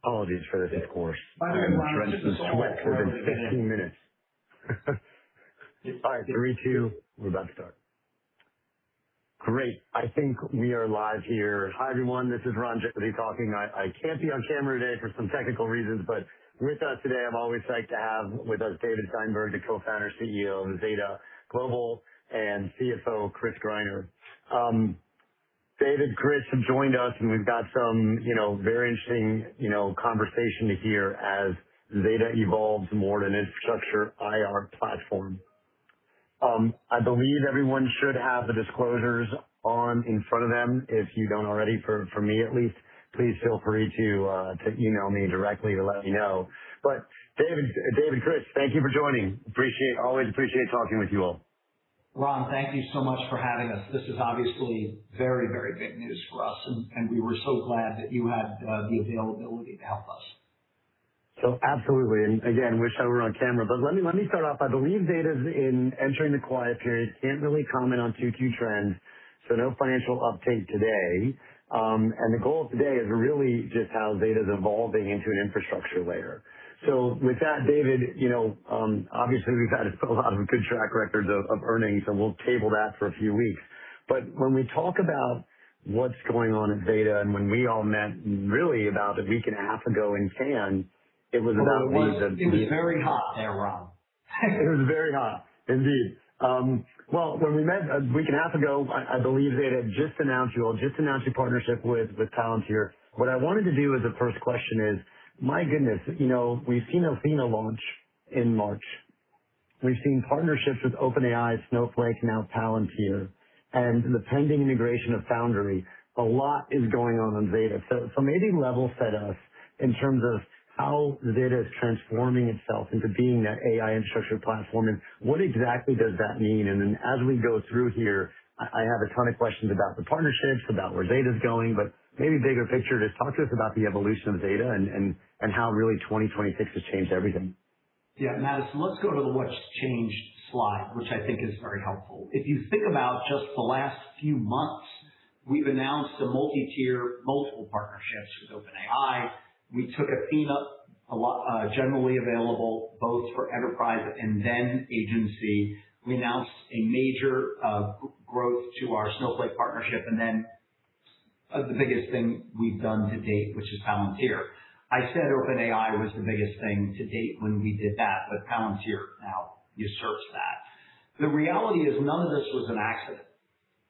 Apologies for the discourse. By the way, Ron, drenched in sweat for the 15 minutes. All right, 3, 2, we're about to start. Great. I think we are live here. Hi, everyone. This is Ron Jody talking. I can't be on camera today for some technical reasons, but with us today, I'm always psyched to have with us David Steinberg, the co-founder, CEO of Zeta Global, and CFO Chris Greiner. David, Chris have joined us, and we've got some, very interesting, conversation to hear as Zeta evolves more to an infrastructure IR platform. I believe everyone should have the disclosures on in front of them. If you don't already, for me at least, please feel free to email me directly to let me know. But David, Chris, thank you for joining. Always appreciate talking with you all. Ron, thank you so much for having us. This is obviously very, very big news for us, and we were so glad that you had the availability to help us. So absolutely, and again, wish I were on camera, but let me start off. I believe Zeta's in entering the quiet period. Can't really comment on 2Q trends, so no financial update today. And the goal of today is really just how Zeta's evolving into an infrastructure layer. So with that, David, obviously we've had a lot of good track records of earnings, and we'll table that for a few weeks. But when we talk about what's going on at Zeta, and when we all met really about a week and a half ago in Cannes, it was about It was very hot there, Ron. It was very hot, indeed. Well, when we met a week and a half ago, I believe Zeta just announced your partnership with Palantir. What I wanted to do as a first question is, my goodness, we've seen Athena launch in March. We've seen partnerships with OpenAI, Snowflake, now Palantir, and the pending integration of Foundry. A lot is going on Zeta. So maybe level set us in terms of how Zeta is transforming itself into being that AI infrastructure platform, and what exactly does that mean? And then as we go through here, I have a ton of questions about the partnerships, about where Zeta's going, but maybe bigger picture, just talk to us about the evolution of Zeta and how really 2026 has changed everything. Yeah, Madison, let's go to the what's changed slide, which I think is very helpful. If you think about just the last few months, we've announced a multiple partnerships with OpenAI. We took Athena, generally available both for enterprise and then agency. We announced a major growth to our Snowflake partnership, and then the biggest thing we've done to date, which is Palantir. I said OpenAI was the biggest thing to date when we did that, but Palantir now usurps that. The reality is none of this was an accident.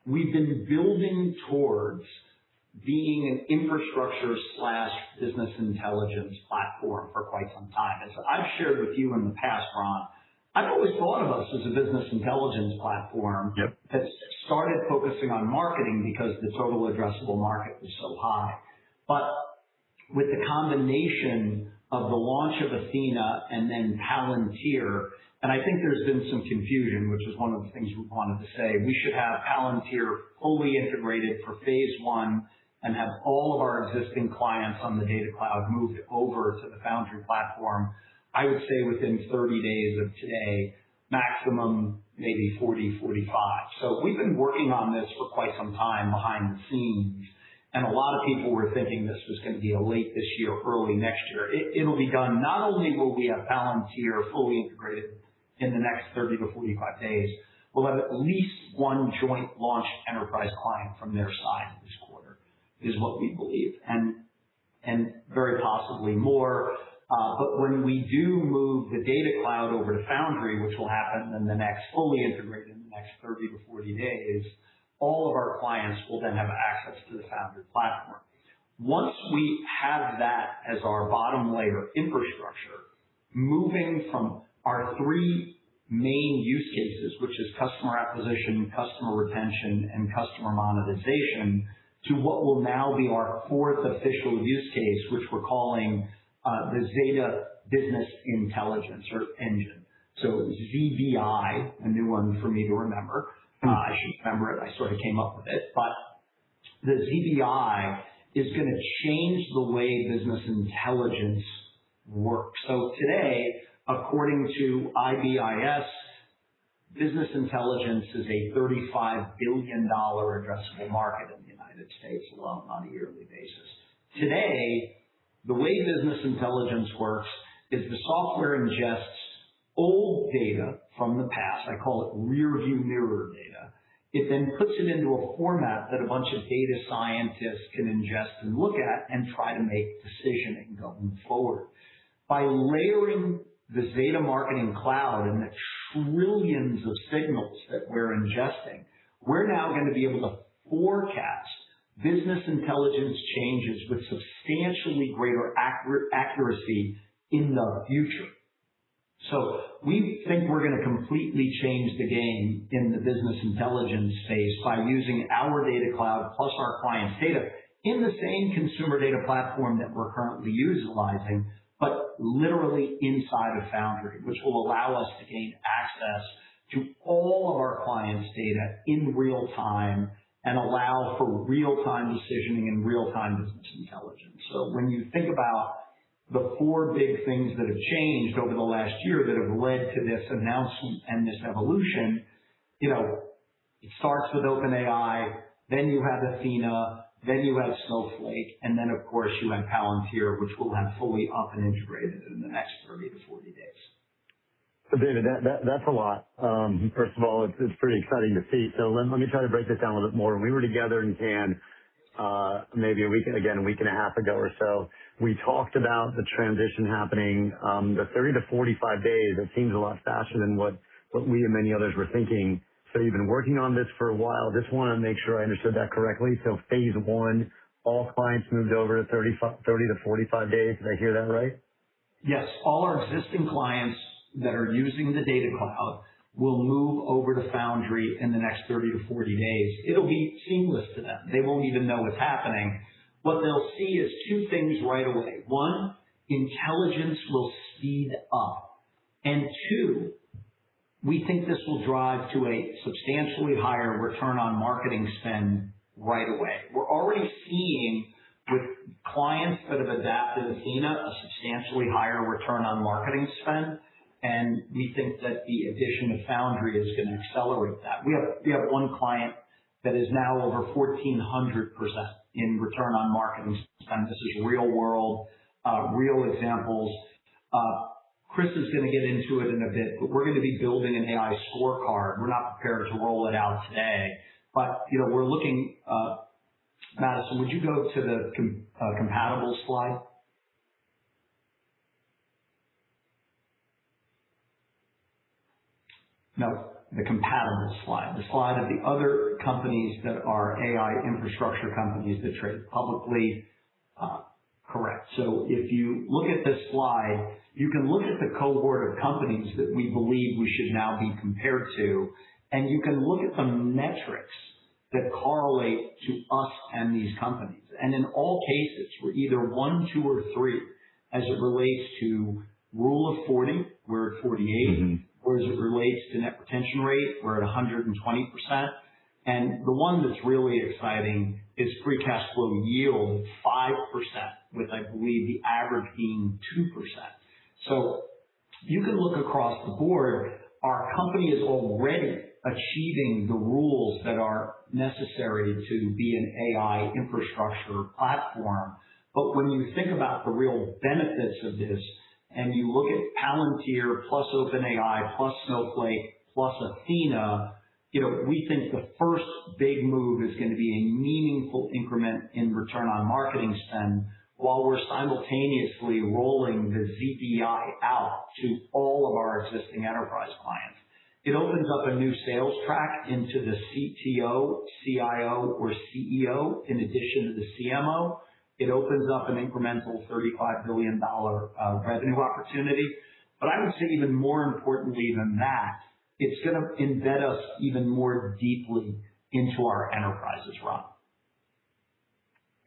We've been building towards being an infrastructure/business intelligence platform for quite some time. As I've shared with you in the past, Ron, I've always thought of us as a business intelligence platform that started focusing on marketing because the total addressable market was so high. But with the combination of the launch of Athena and then Palantir, and I think there's been some confusion, which is one of the things we wanted to say, we should have Palantir fully integrated for phase 1 and have all of our existing clients on the data cloud moved over to the Foundry platform. I would say within 30 days of today, maximum maybe 40, 45. So we've been working on this for quite some time behind the scenes, and a lot of people were thinking this was going to be a late this year, early next year. It'll be done. Not only will we have Palantir fully integrated in the next 30 to 45 days, we'll have at least one joint launch enterprise client from their side this quarter, is what we believe, and very possibly more. But when we do move the data cloud over to Foundry, which will happen in the next, fully integrated in the next 30 to 40 days, all of our clients will then have access to the Foundry platform. Once we have that as our bottom layer infrastructure, moving from our 3 main use cases, which is customer acquisition, customer retention, and customer monetization, to what will now be our 4th official use case, which we're calling the Zeta Business Intelligence or Engine. So ZBI, a new one for me to remember. I should remember it. I sort of came up with it. But the ZBI is going to change the way business intelligence works. So today, according to IBIS, business intelligence is a $35 billion addressable market in the United States alone on a yearly basis. Today, The way business intelligence works is the software ingests old data from the past. I call it rear view mirror data. It then puts it into a format that a bunch of data scientists can ingest and look at and try to make decisioning going forward. By layering the Zeta Marketing Cloud and the trillions of signals that we're ingesting, we're now going to be able to forecast business intelligence changes with substantially greater accuracy in the future. So we think we're going to completely change the game in the business intelligence space by using our data cloud plus our clients' data in the same consumer data platform that we're currently utilizing, but literally inside of Foundry, which will allow us to gain access to all of our clients' data in real time and allow for real-time decisioning and real-time business intelligence. So when you think about the four big things that have changed over the last year that have led to this announcement and this evolution, it starts with OpenAI, then you have Athena, then you have Snowflake, and then of course you have Palantir, which will have fully up and integrated in the next 30 to 40 days. So David, that's a lot. First of all, it's pretty exciting to see. So let me try to break this down a little bit more. When we were together in Cannes, maybe a week and a half ago or so, we talked about the transition happening, the 30 to 45 days. It seems a lot faster than what we and many others were thinking. So you've been working on this for a while. Just want to make sure I understood that correctly. So phase one, all clients moved over to 30 to 45 days. Did I hear that right? Yes. All our existing clients that are using the data cloud will move over to Foundry in the next 30 to 40 days. It'll be seamless to them. They won't even know what's happening. What they'll see is two things right away. One, intelligence will speed up. And two, we think this will drive to a substantially higher return on marketing spend right away. We're already seeing with clients that have adapted Athena a substantially higher return on marketing spend. And we think that the addition of Foundry is going to accelerate that. We have one client that is now over 1,400% in return on marketing spend. This is real world, real examples. Chris is going to get into it in a bit, but we're going to be building an AI scorecard. We're not prepared to roll it out today, but we're looking. Madison, would you go to the compatible slide? No, the compatible slide, the slide of the other companies that are AI infrastructure companies that trade publicly. Correct. So if you look at this slide, you can look at the cohort of companies that we believe we should now be compared to, and you can look at the metrics that correlate to us and these companies. And in all cases, we're either 1, 2, or 3 as it relates to Rule of 40, we're at 48. Mm-hmm. Or as it relates to net retention rate, we're at 120%. And the one that's really exciting is free cash flow yield, 5%, with, I believe, the average being 2%. So you can look across the board. Our company is already achieving the rules that are necessary to be an AI infrastructure platform. But when you think about the real benefits of this, and you look at Palantir plus OpenAI plus Snowflake plus Athena, we think the first big move is going to be a meaningful increment in return on marketing spend while we're simultaneously rolling the ZBI out to all of our existing enterprise clients. It opens up a new sales track into the CTO, CIO, or CEO in addition to the CMO. It opens up an incremental $35 billion revenue opportunity. But I would say even more importantly than that, it's going to embed us even more deeply into our enterprises, Ron.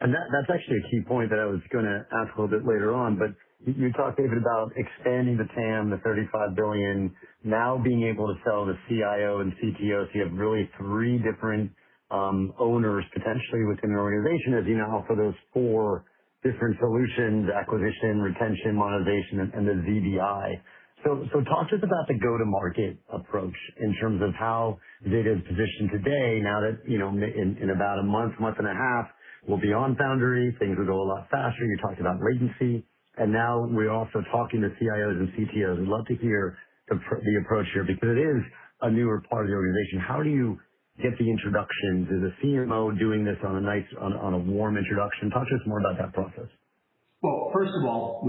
And that's actually a key point that I was going to ask a little bit later on. But you talked, David, about expanding the TAM, the $35 billion, now being able to sell the CIO and CTO. So you have really 3 different owners potentially within an organization as you now offer those 4 different solutions: acquisition, retention, monetization, and the ZBI. So talk to us about the go-to-market approach in terms of how Zeta is positioned today now that, in about a month and a half, will be on Foundry. Things will go a lot faster. You talked about latency. And now we're also talking to CIOs and CTOs. We'd love to hear the approach here because it is a newer part of the organization. How do you get the introductions? Is a CMO doing this on a warm introduction? Talk to us more about that process. Well, first of all,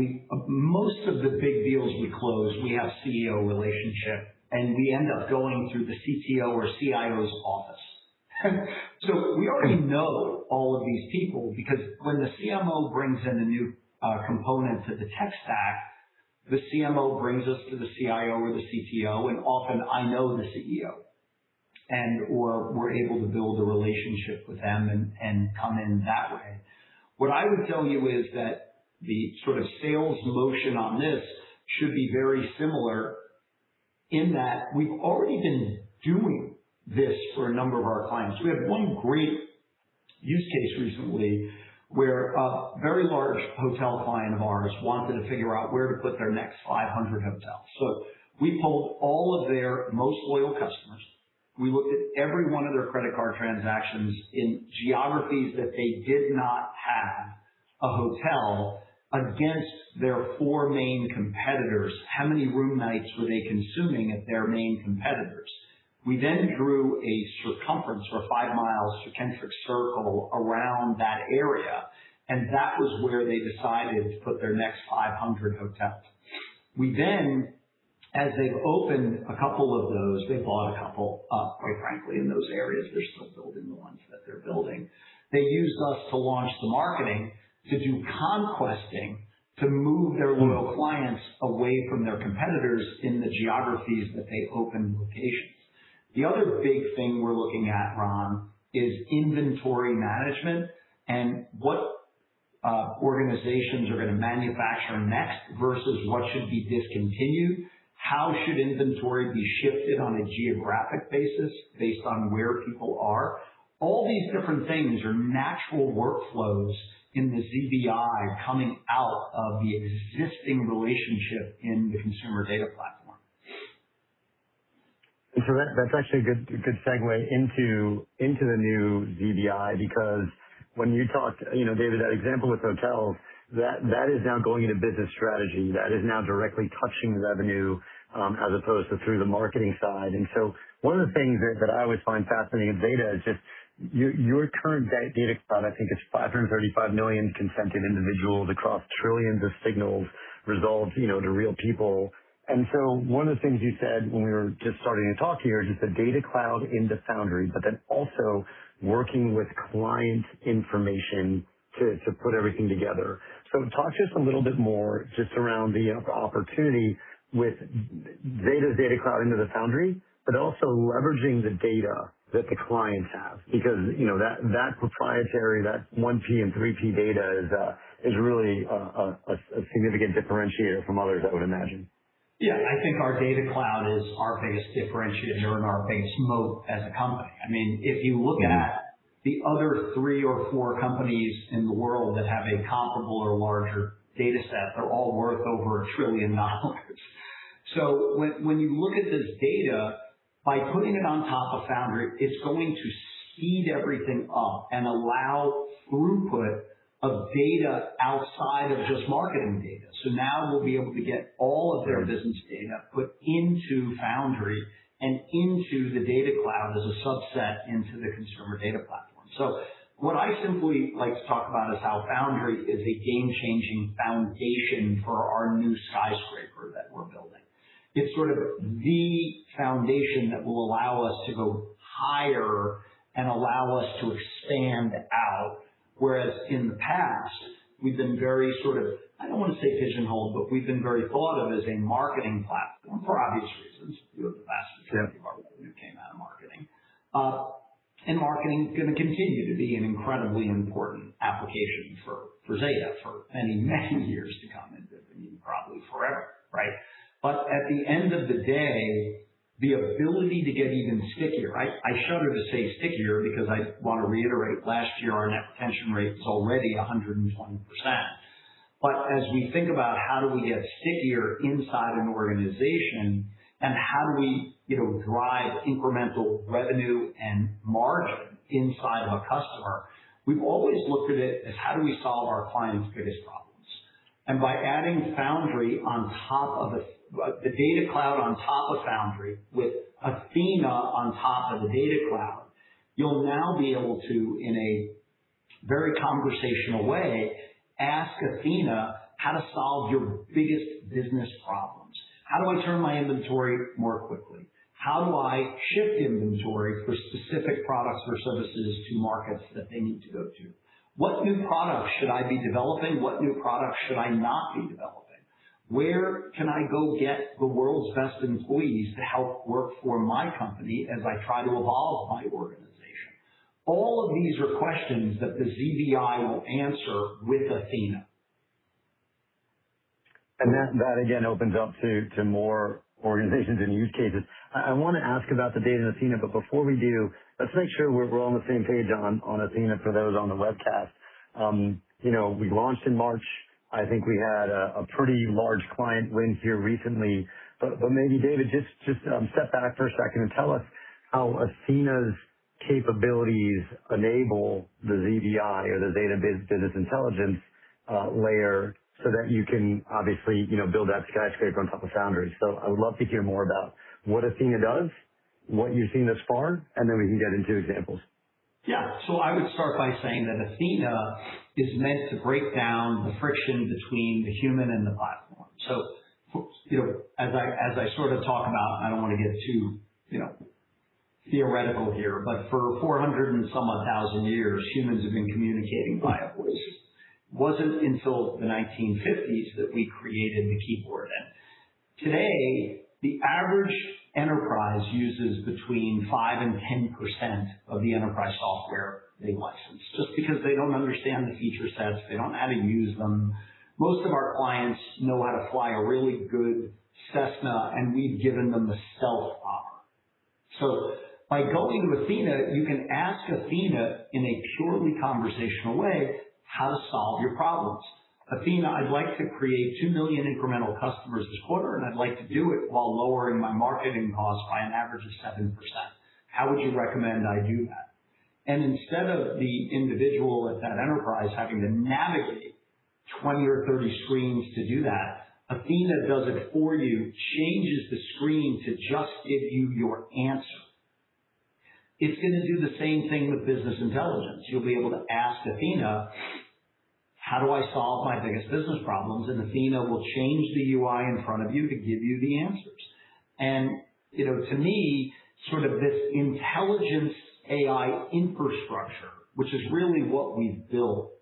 most of the big deals we close, we have CEO relationship, and we end up going through the CTO or CIO's office. So we already know all of these people because when the CMO brings in a new component to the tech stack, the CMO brings us to the CIO or the CTO, and often I know the CEO, or we're able to build a relationship with them and come in that way. What I would tell you is that the sort of sales motion on this should be very similar in that we've already been doing this for a number of our clients. We had one great use case recently where a very large hotel client of ours wanted to figure out where to put their next 500 hotels. So we pulled all of their most loyal customers. We looked at every one of their credit card transactions in geographies that they did not have a hotel against their 4 main competitors. How many room nights were they consuming at their main competitors? We then drew a circumference or 5 miles concentric circle around that area, and that was where they decided to put their next 500 hotels. We then, as they've opened a couple of those, they bought a couple, quite frankly, in those areas. They're still building the ones that they're building. They used us to launch the marketing to do conquesting, to move their loyal clients away from their competitors in the geographies that they opened locations. The other big thing we're looking at, Ron, is inventory management and what organizations are going to manufacture next versus what should be discontinued. How should inventory be shifted on a geographic basis based on where people are? All these different things are natural workflows in the ZBI coming out of the existing relationship in the consumer data platform. And so that's actually a good segue into the new ZBI because when you talked, David, that example with hotels, that is now going into business strategy. That is now directly touching revenue as opposed to through the marketing side. And so one of the things that I always find fascinating at Zeta is just your current data cloud. I think it's 535 million consented individuals across trillions of signals resolved, to real people. And so one of the things you said when we were just starting to talk here is just the data cloud into Foundry, but then also working with client information to put everything together. So talk to us a little bit more just around the opportunity with Zeta's data cloud into the Foundry, but also leveraging the data that the clients have, because that proprietary, that 1P and 3P data is really a significant differentiator from others, I would imagine. Yeah, I think our data cloud is our biggest differentiator and our biggest moat as a company. I mean, if you look at the other 3 or 4 companies in the world that have a comparable or larger data set, they're all worth over $1 trillion. So when you look at this data, by putting it on top of Foundry, it's going to speed everything up and allow throughput of data outside of just marketing data. So now we'll be able to get all of their business data put into Foundry and into the data cloud as a subset into the consumer data platform. So what I simply like to talk about is how Foundry is a game-changing foundation for our new skyscraper that we're building. It's sort of the foundation that will allow us to go higher and allow us to expand out. Whereas in the past, we've been very sort of, I don't want to say pigeonholed, but we've been very thought of as a marketing platform for obvious reasons. The vast majority of our revenue came out of marketing. And marketing is going to continue to be an incredibly important application for Zeta for many, many years to come, and probably forever, right? But at the end of the day, the ability to get even stickier, I shudder to say stickier because I want to reiterate last year our net retention rate was already 120%. But as we think about how do we get stickier inside an organization and how do we drive incremental revenue and margin inside of a customer, we've always looked at it as how do we solve our clients' biggest problems. And by adding Foundry on top of the Data Cloud on top of Foundry with Athena on top of the Data Cloud, you'll now be able to, in a very conversational way, ask Athena how to solve your biggest business problems. How do I turn my inventory more quickly? How do I shift inventory for specific products or services to markets that they need to go to? What new products should I be developing? What new products should I not be developing? Where can I go get the world's best employees to help work for my company as I try to evolve my organization? All of these are questions that the ZBI will answer with Athena. And that again opens up to more organizations and use cases. I want to ask about the data in Athena, but before we do, let's make sure we're on the same page on Athena for those on the webcast. We launched in March. I think we had a pretty large client win here recently, but maybe David, just step back for a second and tell us how Athena's capabilities enable the ZBI or the Zeta Business Intelligence layer so that you can obviously, build that skyscraper on top of Foundry. So I would love to hear more about what Athena does, what you've seen thus far, and then we can get into examples. Yeah. So I would start by saying that Athena is meant to break down the friction between the human and the platform. So, as I sort of talk about, I don't want to get too, theoretical here, but for 400 and some odd thousand years, humans have been communicating via voice. It wasn't until the 1950s that we created the keyboard. And today, the average enterprise uses between 5 and 10% of the enterprise software they license, just because they don't understand the feature sets, they don't know how to use them. Most of our clients know how to fly a really good Cessna, and we've given them the stealth bomber. So by going to Athena, you can ask Athena in a purely conversational way how to solve your problems. Athena, I'd like to create 2 million incremental customers this quarter, and I'd like to do it while lowering my marketing costs by an average of 7%. How would you recommend I do that? And instead of the individual at that enterprise having to navigate 20 or 30 screens to do that, Athena does it for you, changes the screen to just give you your answer. It's going to do the same thing with business intelligence. You'll be able to ask Athena, how do I solve my biggest business problems? And Athena will change the UI in front of you to give you the answers. And, to me, sort of this intelligence AI infrastructure, which is really what we've built,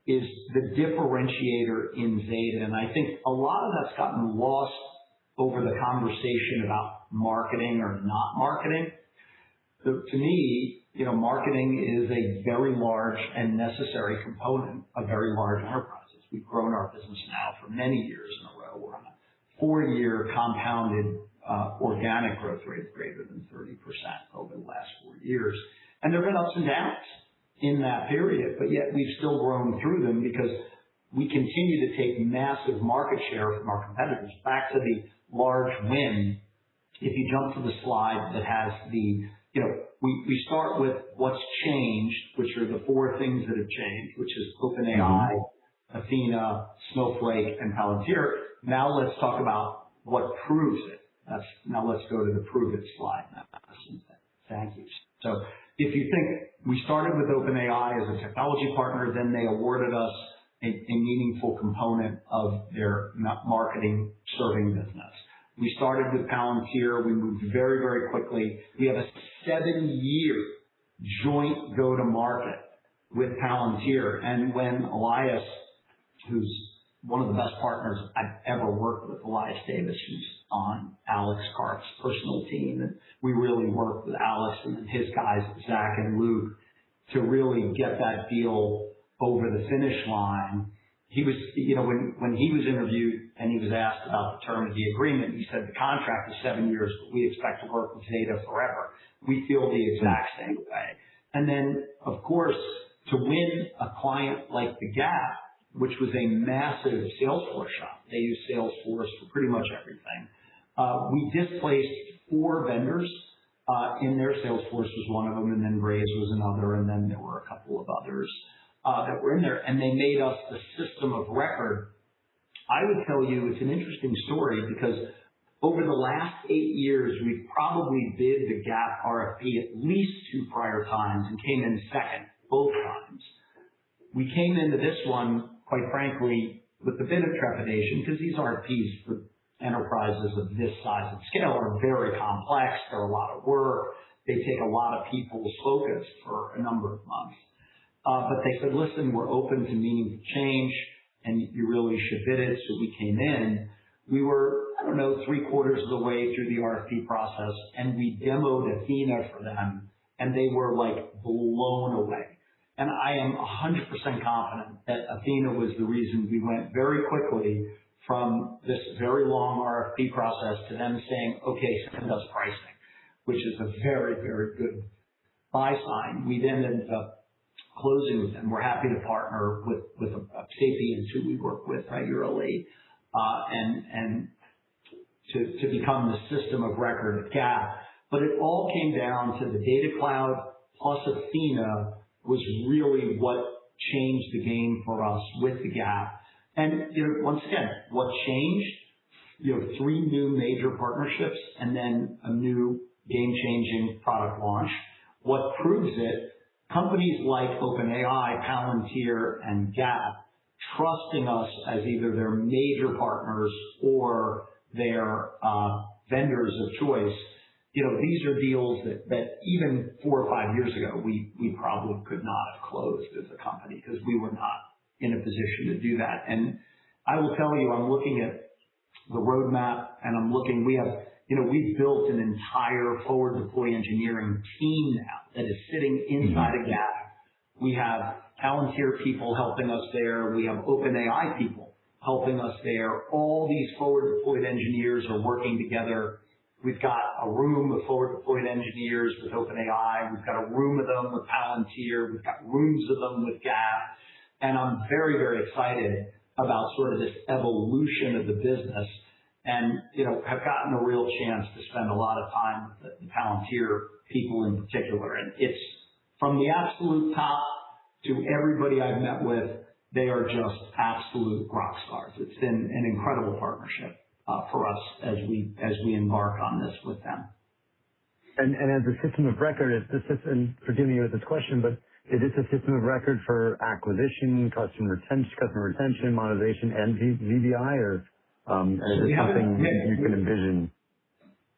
is the differentiator in Zeta. And I think a lot of that's gotten lost over the conversation about marketing or not marketing. To me, marketing is a very large and necessary component of very large enterprises. We've grown our business now for many years in a row. We're on a 4-year compounded organic growth rate of greater than 30% over the last 4 years. And there have been ups and downs in that period, but yet we've still grown through them because we continue to take massive market share from our competitors. Back to the large win, if you jump to the slide that has the we start with what's changed, which are the 4 things that have changed, which is OpenAI, Athena, Snowflake, and Palantir. Now let's talk about what proves it. Now let's go to the prove it slide. Thank you. So if you think we started with OpenAI as a technology partner, then they awarded us a meaningful component of their marketing serving business. We started with Palantir. We moved very, very quickly. We have a 7-year joint go-to-market with Palantir. And when Elias, who's one of the best partners I've ever worked with, Elias Davis, who's on Alex Karp's personal team, and we really worked with Alex and his guys, Zach and Luke, to really get that deal over the finish line. He was, when he was interviewed and he was asked about the term of the agreement, he said the contract is 7 years, but we expect to work with Zeta forever. We feel the exact same way. And then, of course, to win a client like the Gap, which was a massive Salesforce shop, they use Salesforce for pretty much everything. We displaced 4 vendors in their Salesforce was one of them, and then Braze was another, and then there were a couple of others that were in there, and they made us the system of record. I would tell you it's an interesting story because over the last 8 years, we've probably bid the Gap RFP at least 2 prior times and came in second both times. We came into this one, quite frankly, with a bit of trepidation because these RFPs for enterprises of this size and scale are very complex. They're a lot of work. They take a lot of people's focus for a number of months. But they said, listen, we're open to meaningful change, and you really should bid it. So we came in. We were, 3/4 of the way through the RFP process, and we demoed Athena for them, and they were like blown away. And I am 100% confident that Athena was the reason we went very quickly from this very long RFP process to them saying, okay, send us pricing, which is a very, very good buy sign. We then ended up closing with them. We're happy to partner with Sapiens, who we work with regularly, and to become the system of record at Gap. But it all came down to the Data Cloud plus Athena was really what changed the game for us with the Gap. And once again, what changed? 3 new major partnerships and then a new game-changing product launch. What proves it? Companies like OpenAI, Palantir, and Gap trusting us as either their major partners or their vendors of choice. These are deals that even 4 or 5 years ago, we probably could not have closed as a company because we were not in a position to do that. And I will tell you, I'm looking at the roadmap and we've built an entire forward deploy engineering team now that is sitting inside of Gap. We have Palantir people helping us there. We have OpenAI people helping us there. All these forward deployed engineers are working together. We've got a room of forward deployed engineers with OpenAI. We've got a room of them with Palantir. We've got rooms of them with Gap. And I'm very, very excited about sort of this evolution of the business and, have gotten a real chance to spend a lot of time with the Palantir people in particular. And it's from the absolute top to everybody I've met with, they are just absolute rock stars. It's been an incredible partnership for us as we embark on this with them. And as a system of record, and forgive me with this question, but is this a system of record for acquisition, customer retention, monetization, and VBI, or is it something you can envision?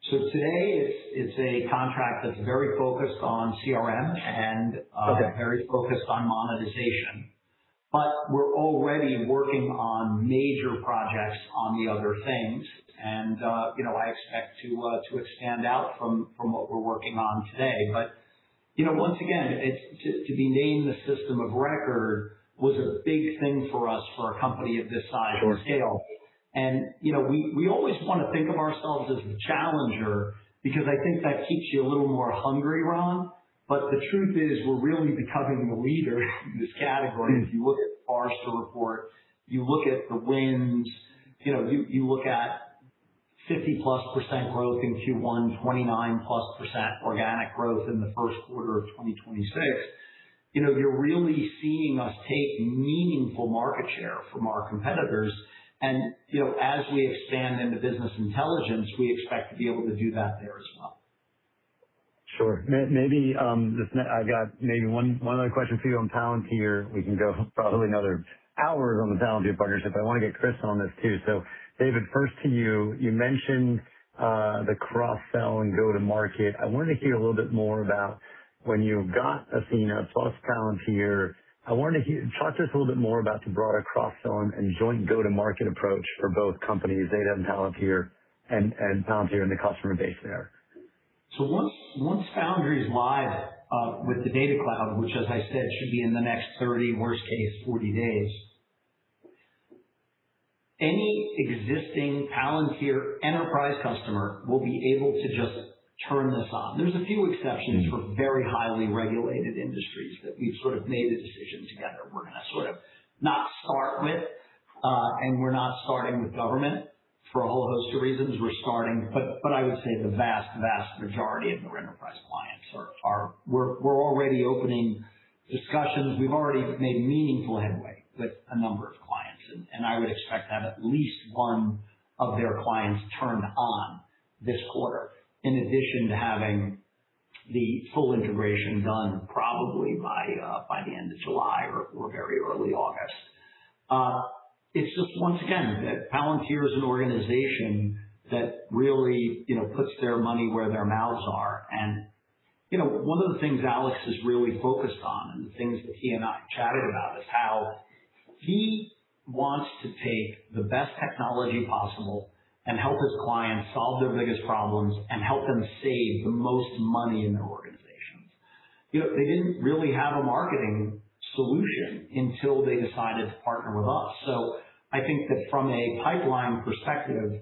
So today it's a contract that's very focused on CRM and very focused on monetization. But we're already working on major projects on the other things, and I expect to expand out from what we're working on today. But once again, to be named the system of record was a big thing for us for a company of this size and scale. And we always want to think of ourselves as the challenger because I think that keeps you a little more hungry, Ron. But the truth is we're really becoming the leader in this category. If you look at the Forrester report, you look at the wins, you look at 50+% growth in Q1, 29+% organic growth in the first quarter of 2026. You're really seeing us take meaningful market share from our competitors. And, as we expand into business intelligence, we expect to be able to do that there as well. Sure. Maybe I've got maybe one other question for you on Palantir. We can go probably another hours on the Palantir partnership. I want to get Chris on this too. So, David, first to you. You mentioned the cross-sell and go-to-market. I wanted to hear a little bit more about when you got Athena plus Palantir. I wanted to talk to us a little bit more about the broader cross-sell and joint go-to-market approach for both companies, Zeta and Palantir, and Palantir and the customer base there. So once Foundry is live with the Data Cloud, which, as I said, should be in the next 30, worst case, 40 days, any existing Palantir enterprise customer will be able to just turn this on. There's a few exceptions for very highly regulated industries that we've sort of made a decision together. We're going to sort of not start with, and we're not starting with government for a whole host of reasons. We're starting, but I would say the vast majority of our enterprise clients we're already opening discussions. We've already made meaningful headway with a number of clients, and I would expect to have at least one of their clients turned on this quarter, in addition to having the full integration done probably by the end of July or very early August. It's just, once again, that Palantir is an organization that really, puts their money where their mouths are. And, one of the things Alex is really focused on, and the things that he and I chatted about, is how he wants to take the best technology possible and help his clients solve their biggest problems and help them save the most money in their organizations. They didn't really have a marketing solution until they decided to partner with us. So I think that from a pipeline perspective,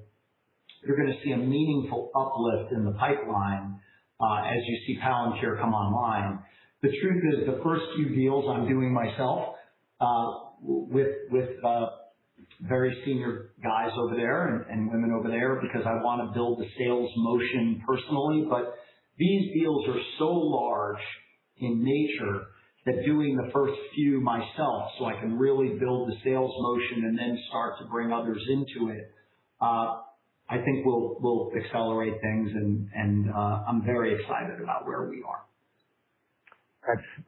you're going to see a meaningful uplift in the pipeline as you see Palantir come online. The truth is, the first few deals I'm doing myself with very senior guys over there and women over there, because I want to build the sales motion personally. But these deals are so large in nature that doing the first few myself, so I can really build the sales motion and then start to bring others into it, I think will accelerate things, and I'm very excited about where we are.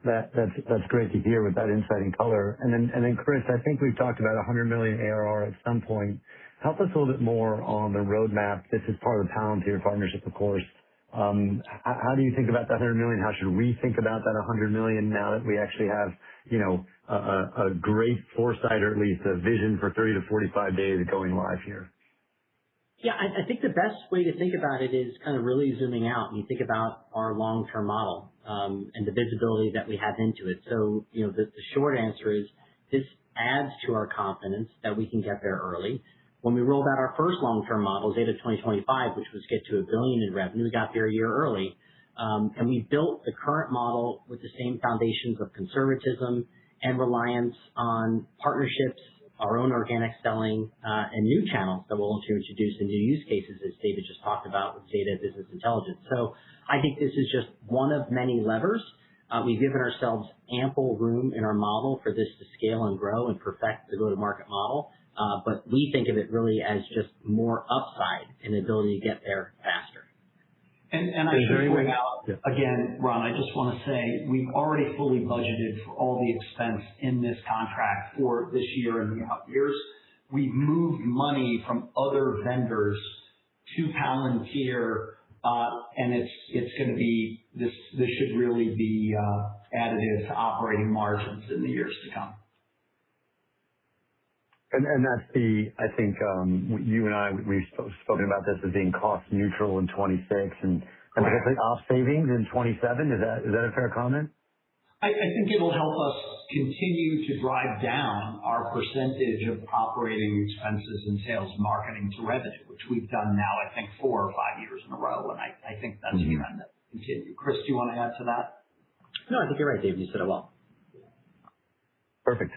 That's great to hear with that insight and color. And then Chris, I think we've talked about 100 million ARR at some point. Help us a little bit more on the roadmap. This is part of the Palantir partnership, of course. How do you think about that 100 million? How should we think about that 100 million now that we actually have, a great foresight, or at least a vision for 30 to 45 days going live here? Yeah, I think the best way to think about it is kind of really zooming out, and you think about our long-term model and the visibility that we have into it. So, the short answer is this adds to our confidence that we can get there early. When we rolled out our first long-term model, Zeta 2025, which was get to $1 billion in revenue, we got there a year early. And we built the current model with the same foundations of conservatism and reliance on partnerships, our own organic selling, and new channels that we'll introduce and new use cases, as David just talked about with Zeta Business Intelligence. So I think this is just one of many levers. We've given ourselves ample room in our model for this to scale and grow and perfect the go-to-market model. But we think of it really as just more upside in the ability to get there faster. And I should point out, again, Ron, I just want to say we've already fully budgeted for all the expense in this contract for this year and the out years. We've moved money from other vendors to Palantir, and it's going to be, this should really be additive to operating margins in the years to come. And that's I think you and I, we've spoken about this as being cost neutral in 26 and potentially off savings in 27. Is that a fair comment? I think it'll help us continue to drive down our percentage of operating expenses and sales and marketing to revenue, which we've done now, I think, 4 or 5 years in a row. And I think that's a trend that will continue. Chris, do you want to add to that? No, I think you're right, David. You said it well. Perfect.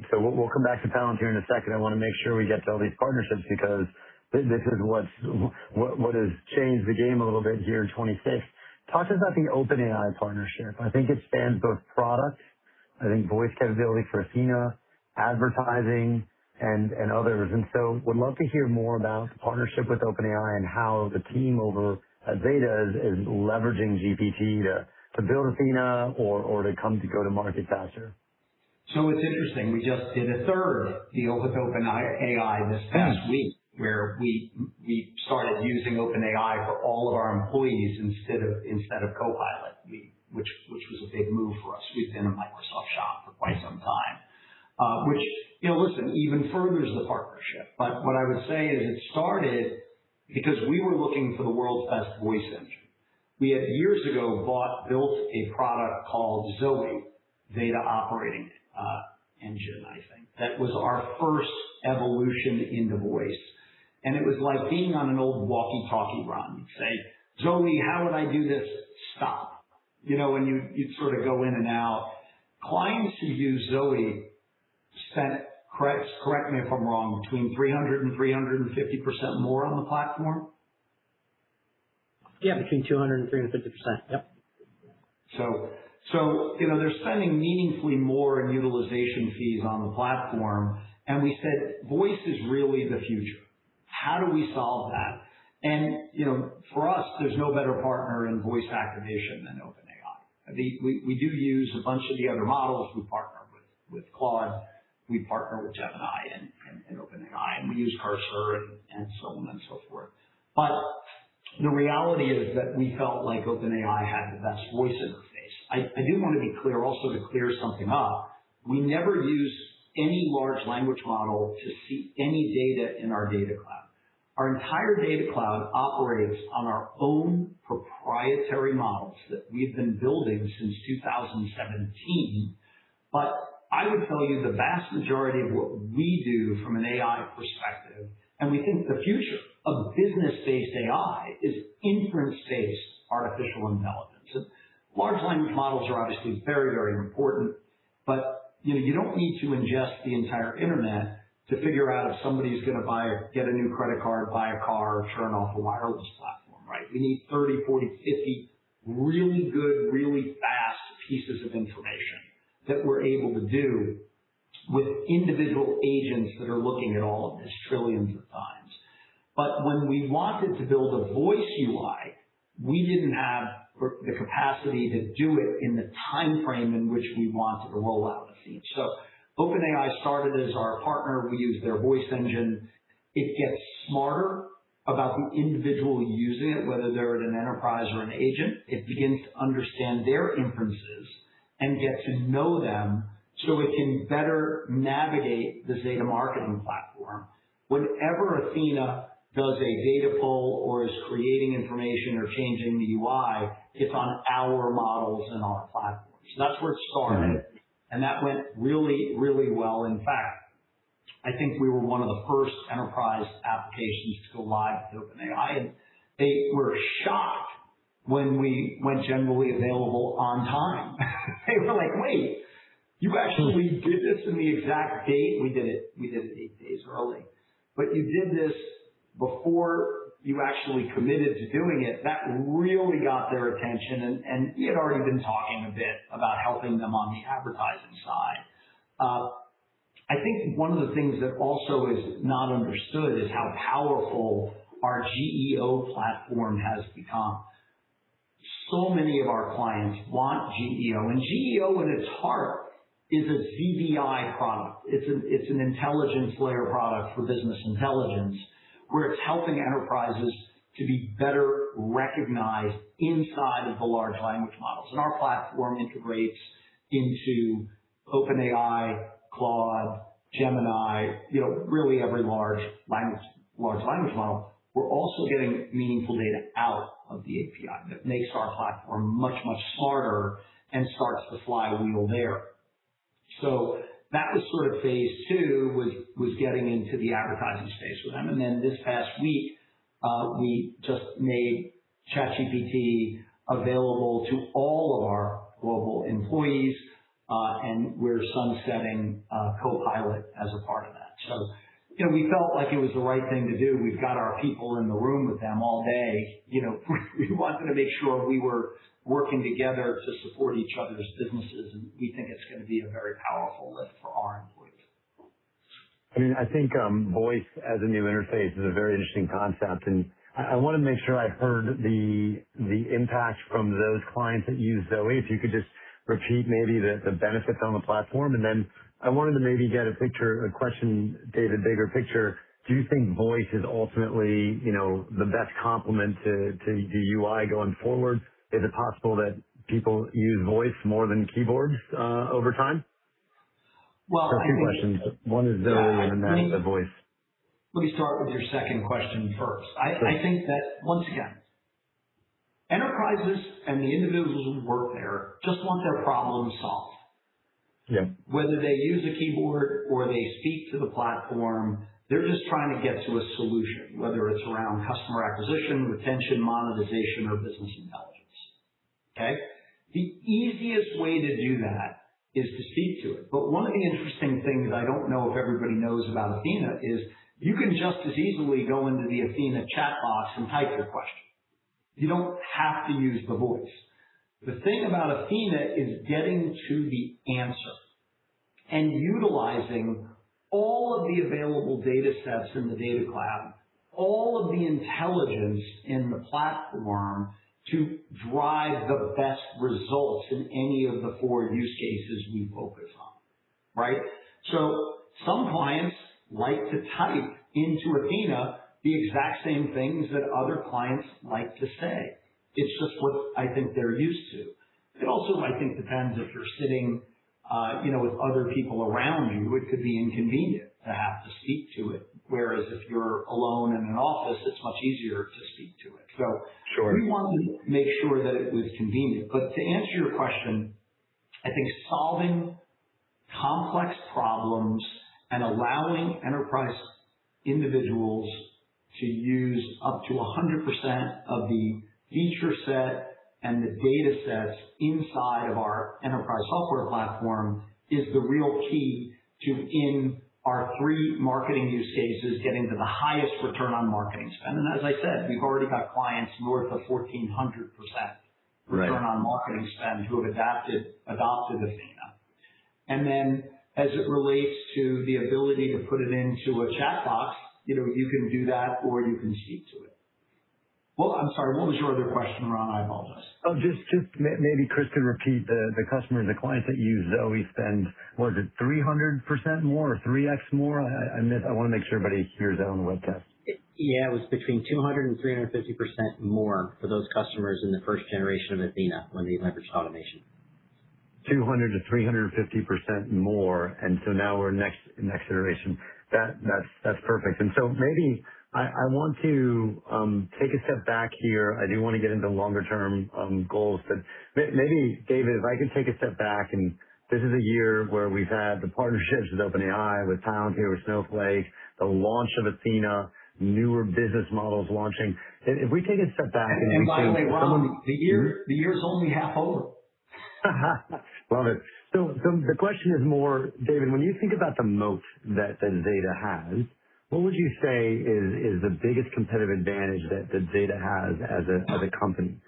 So we'll come back to Palantir in a second. I want to make sure we get to all these partnerships, because this is what has changed the game a little bit here in 26. Talk to us about the OpenAI partnership. I think it spans both product, I think voice capability for Athena, advertising, and others. And so would love to hear more about the partnership with OpenAI and how the team over at Zeta is leveraging GPT to build Athena or to go to market faster. So it's interesting. We just did a third deal with OpenAI this past week, where we started using OpenAI for all of our employees instead of Copilot, which was a big move for us. We've been a Microsoft shop for quite some time, which, listen, even furthers the partnership. But what I would say is it started because we were looking for the world's best voice engine. We had years ago built a product called Zoe, Zeta Operating Engine, I think. That was our first evolution into voice. And it was like being on an old walkie-talkie, Ron. You'd say, Zoe, how would I do this? Stop. And you'd sort of go in and out. Clients who use Zoe spent correct me if I'm wrong, between 300 and 350% more on the platform? Yeah, between 200 and 350%. Yep. So they're spending meaningfully more in utilization fees on the platform, and we said voice is really the future. How do we solve that? And for us, there's no better partner in voice activation than OpenAI. We do use a bunch of the other models. We partner with Claude, we partner with Gemini and OpenAI, and we use Cursor and so on and so forth. But the reality is that we felt like OpenAI had the best voice interface. I do want to be clear also to clear something up. We never use any large language model to see any data in our data cloud. Our entire data cloud operates on our own proprietary models that we've been building since 2017. But I would tell you the vast majority of what we do from an AI perspective, and we think the future of business-based AI is inference-based artificial intelligence. And large language models are obviously very, very important, but you don't need to ingest the entire internet to figure out if somebody's going to get a new credit card, buy a car, or turn off a wireless platform, right? We need 30, 40, 50 really good, really fast pieces of information that we're able to do with individual agents that are looking at all of this trillions of times. But when we wanted to build a voice UI, we didn't have the capacity to do it in the time frame in which we wanted to roll out a feature. So OpenAI started as our partner. We use their voice engine. It gets smarter about the individual using it, whether they're at an enterprise or an agent. It begins to understand their inferences and get to know them so it can better navigate the Zeta marketing platform. Whenever Athena does a data pull or is creating information or changing the UI, it's on our models and our platform. So that's where it started. And that went really, really well. In fact, I think we were one of the first enterprise applications to go live with OpenAI, and they were shocked when we went generally available on time. They were like, wait, you actually did this in the exact date? We did it 8 days early. But you did this before you actually committed to doing it. That really got their attention, and we had already been talking a bit about helping them on the advertising side. I think one of the things that also is not understood is how powerful our GEO platform has become. So many of our clients want GEO, and GEO in its heart is a ZBI product. It's an intelligence layer product for business intelligence, where it's helping enterprises to be better recognized inside of the large language models. And our platform integrates into OpenAI, Claude, Gemini, really every large language model. We're also getting meaningful data out of the API that makes our platform much, much smarter and starts the flywheel there. So that was sort of phase two, was getting into the advertising space with them. And then this past week, we just made ChatGPT available to all of our global employees, and we're sunsetting Copilot as a part of that. So, we felt like it was the right thing to do. We've got our people in the room with them all day. We wanted to make sure we were working together to support each other's businesses, and we think it's going to be a very powerful lift for our employees. I mean, I think voice as a new interface is a very interesting concept, and I want to make sure I heard the impact from those clients that use Zoe. If you could just repeat maybe the benefits on the platform, and then I wanted to maybe get a question, David, bigger picture. Do you think voice is ultimately, the best complement to the UI going forward? Is it possible that people use voice more than keyboards over time? Well, so two questions. One is Zoe and then the voice. Let me start with your second question first. I think that, once again, enterprises and the individuals who work there just want their problems solved. Yeah. Whether they use a keyboard or they speak to the platform, they're just trying to get to a solution, whether it's around customer acquisition, retention, monetization, or business intelligence. Okay? The easiest way to do that is to speak to it. But one of the interesting things I don't know if everybody knows about Athena is you can just as easily go into the Athena chat box and type your question. You don't have to use the voice. The thing about Athena is getting to the answer and utilizing all of the available data sets in the data cloud, all of the intelligence in the platform to drive the best results in any of the 4 use cases we focus on, right? So some clients like to type into Athena the exact same things that other clients like to say. It's just what I think they're used to. It also, I think, depends if you're sitting, with other people around you. It could be inconvenient to have to speak to it. Whereas if you're alone in an office, it's much easier to speak to it. So we wanted to make sure that it was convenient. But to answer your question, I think solving complex problems and allowing enterprise individuals to use up to 100% of the feature set and the data sets inside of our enterprise software platform is the real key to, in our 3 marketing use cases, getting to the highest return on marketing spend. And as I said, we've already got clients north of 1,400% return on marketing spend who have adopted Athena. And then as it relates to the ability to put it into a chat box, you can do that or you can speak to it. Well, I'm sorry, what was your other question, Ron? I apologize. Oh, just maybe Chris could repeat the customers, the clients that use Zoe spend, was it 300% more or 3x more? I want to make sure everybody hears that on the webcast. Yeah, it was between 200 and 350% more for those customers in the first generation of Athena when they leveraged automation. 200 to 350% more, and so now we're next iteration. That's perfect. And so maybe I want to take a step back here. I do want to get into longer term goals, but maybe, David, if I could take a step back, and this is a year where we've had the partnerships with OpenAI, with Palantir, with Snowflake, the launch of Athena, newer business models launching. If we take a step back and by the way, Ron, the year's only half over. Love it. So the question is more, David, when you think about the moat that Zeta has, what would you say is the biggest competitive advantage that Zeta has as a company?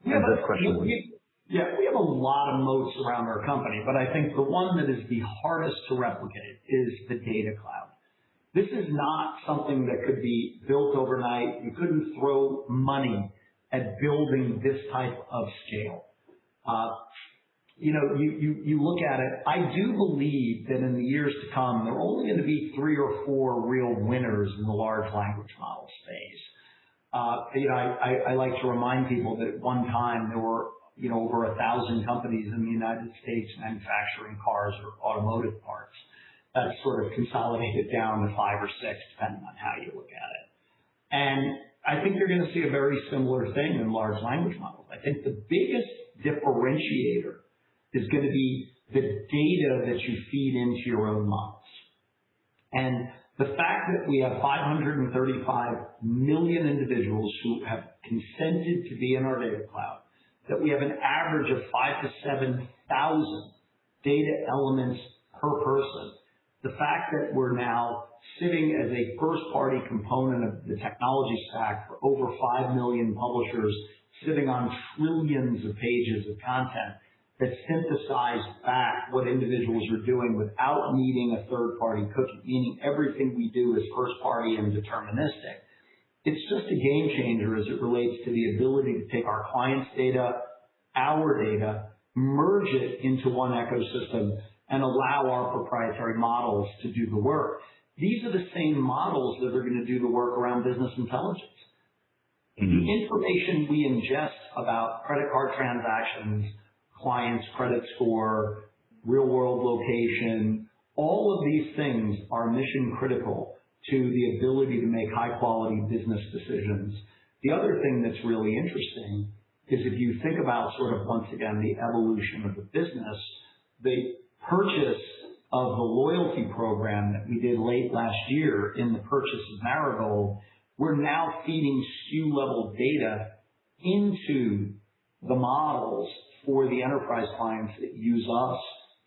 We have a lot of moats around our company, but I think the one that is the hardest to replicate is the data cloud. This is not something that could be built overnight. You couldn't throw money at building this type of scale. You look at it, I do believe that in the years to come, there are only going to be 3 or 4 real winners in the large language model space. I like to remind people that at one time there were, over 1,000 companies in the United States manufacturing cars or automotive parts. That's sort of consolidated down to 5 or 6, depending on how you look at it. And I think you're going to see a very similar thing in large language models. I think the biggest differentiator is going to be the data that you feed into your own models. And the fact that we have 535 million individuals who have consented to be in our data cloud, that we have an average of 5,000 to 7,000 data elements per person, the fact that we're now sitting as a first-party component of the technology stack for over 5 million publishers, sitting on trillions of pages of content that synthesize back what individuals are doing without needing a third-party cookie, meaning everything we do is first-party and deterministic. It's just a game changer as it relates to the ability to take our clients' data, our data, merge it into one ecosystem, and allow our proprietary models to do the work. These are the same models that are going to do the work around business intelligence. The information we ingest about credit card transactions, client's credit score, real-world location, all of these things are mission critical to the ability to make high-quality business decisions. The other thing that's really interesting is if you think about sort of, once again, the evolution of the business, the purchase of the loyalty program that we did late last year in the purchase of Marigold, we're now feeding SKU level data into the models for the enterprise clients that use us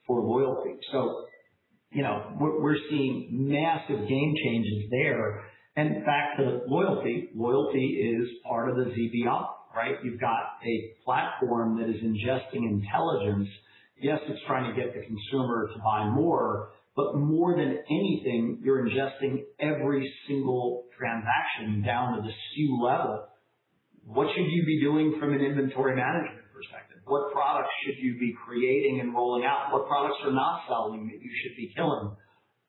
for loyalty. So, we're seeing massive game changes there. And back to loyalty. Loyalty is part of the ZBI, right? You've got a platform that is ingesting intelligence. Yes, it's trying to get the consumer to buy more, but more than anything, you're ingesting every single transaction down to the SKU level. What should you be doing from an inventory management perspective? What products should you be creating and rolling out? What products are not selling that you should be killing?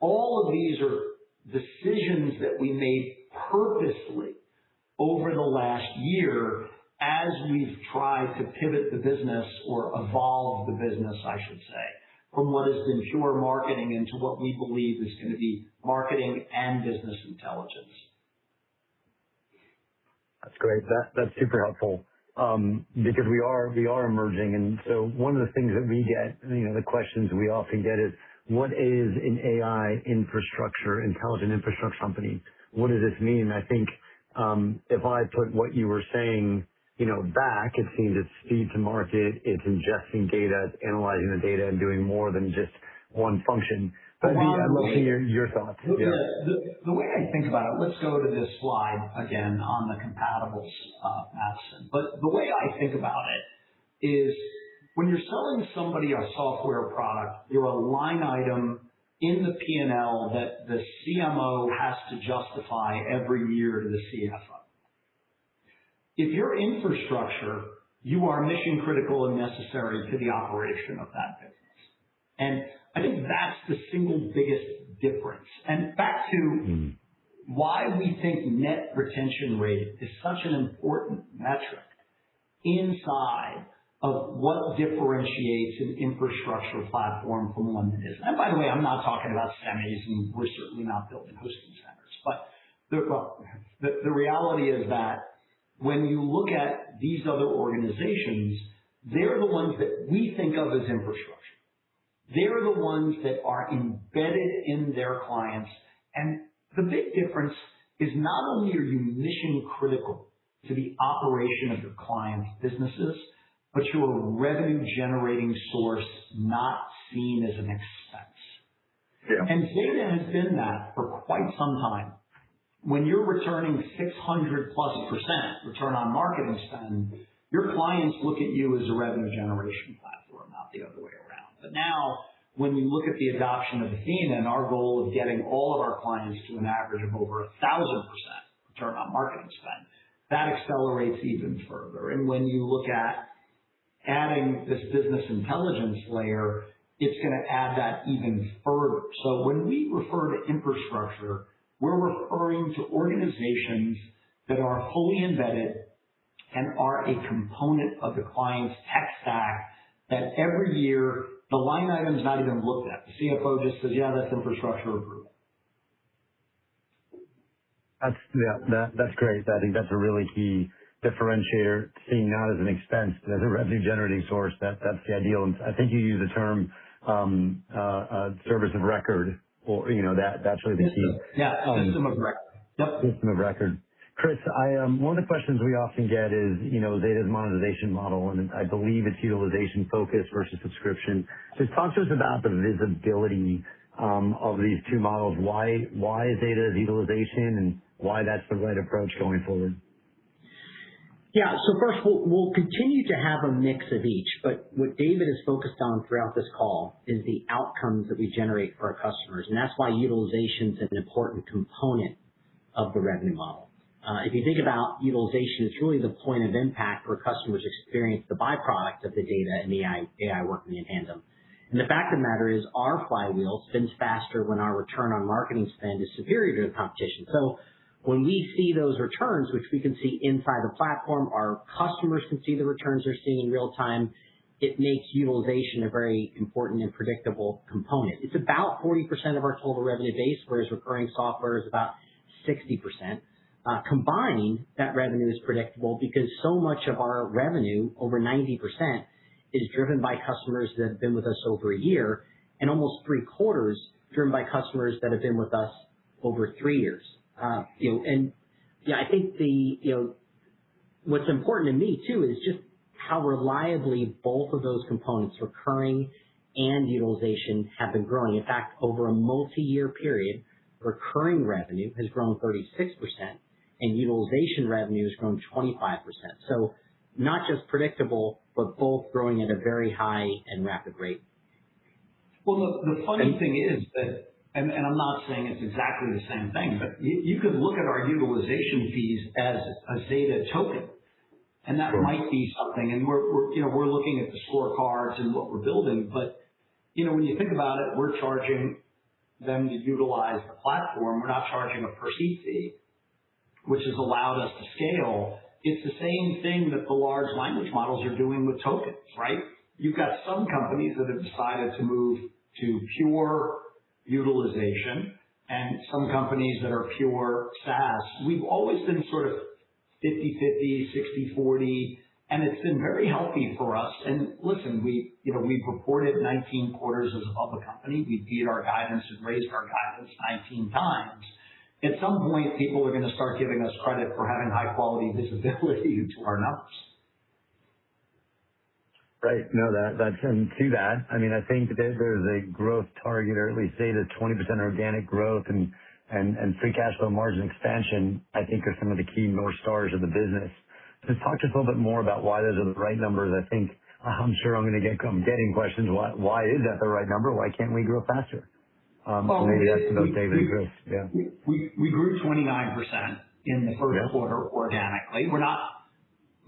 All of these are decisions that we made purposely over the last year as we've tried to pivot the business or evolve the business, I should say, from what has been pure marketing into what we believe is going to be marketing and business intelligence. That's great. That's super helpful because we are emerging. And so one of the things that we get, the questions we often get is, what is an AI infrastructure, intelligent infrastructure company? What does this mean? I think if I put what you were saying, back, it seems it's speed to market, it's ingesting data, it's analyzing the data, and doing more than just one function. But I'd love to hear your thoughts. Yeah. The way I think about it, let's go to this slide again on the compatibles, Madison. But the way I think about it is when you're selling somebody a software product, you're a line item in the P&L that the CMO has to justify every year to the CFO. If you're infrastructure, you are mission critical and necessary to the operation of that business. And I think that's the single biggest difference. And back to why we think net retention rate is such an important metric inside of what differentiates an infrastructure platform from one that isn't. And by the way, I'm not talking about semis, and we're certainly not building hosting centers. But the reality is that when you look at these other organizations, they're the ones that we think of as infrastructure. They're the ones that are embedded in their clients. And the big difference is not only are you mission critical to the operation of your clients' businesses, but you're a revenue generating source not seen as an expense. Yeah. And Zeta has been that for quite some time. When you're returning 600+% return on marketing spend, your clients look at you as a revenue generation platform, not the other way around. But now, when you look at the adoption of Athena and our goal of getting all of our clients to an average of over 1,000% return on marketing spend, that accelerates even further. And when you look at adding this business intelligence layer, it's going to add that even further. So when we refer to infrastructure, we're referring to organizations that are fully embedded and are a component of the client's tech stack that every year the line item's not even looked at. The CFO just says, yeah, that's infrastructure approval. That's great. I think that's a really key differentiator, seeing not as an expense, but as a revenue generating source. That's the ideal. And I think you use the term service of record, or that's really the key. Yeah, system of record. Yep. System of record. Chris, one of the questions we often get is, Zeta's monetization model, and I believe it's utilization focused versus subscription. So talk to us about the visibility of these two models. Why Zeta's utilization and why that's the right approach going forward? Yeah. So first, we'll continue to have a mix of each, but what David is focused on throughout this call is the outcomes that we generate for our customers, and that's why utilization is an important component of the revenue model. If you think about utilization, it's really the point of impact where customers experience the byproduct of the data and the AI working in tandem. And the fact of the matter is our flywheel spins faster when our return on marketing spend is superior to the competition. So when we see those returns, which we can see inside the platform, our customers can see the returns they're seeing in real time, it makes utilization a very important and predictable component. It's about 40% of our total revenue base, whereas recurring software is about 60%. Combined, that revenue is predictable because so much of our revenue, over 90%, is driven by customers that have been with us over a year, and almost 3/4 driven by customers that have been with us over 3 years. I think what's important to me too is just how reliably both of those components, recurring and utilization, have been growing. In fact, over a multi-year period, recurring revenue has grown 36% and utilization revenue has grown 25%. So not just predictable, but both growing at a very high and rapid rate. Well, the funny thing is that, and I'm not saying it's exactly the same thing, but you could look at our utilization fees as a Zeta token, and that might be something. And we're looking at the scorecards and what we're building, but when you think about it, we're charging them to utilize the platform. We're not charging a per seat fee, which has allowed us to scale. It's the same thing that the large language models are doing with tokens, right? You've got some companies that have decided to move to pure utilization and some companies that are pure SaaS. We've always been sort of 50-50, 60-40, and it's been very healthy for us. And listen, we've reported 19 quarters as a public company. We beat our guidance and raised our guidance 19 times. At some point, people are going to start giving us credit for having high quality visibility into our numbers. Right. No, and to that, I mean, I think that there's a growth target, or at least say the 20% organic growth and free cash flow margin expansion, I think are some of the key North Stars of the business. Just talk to us a little bit more about why those are the right numbers. I'm sure I'm getting questions. Why is that the right number? Why can't we grow faster? Maybe that's about David and Chris. Yeah. We grew 29% in the first quarter organically. We're not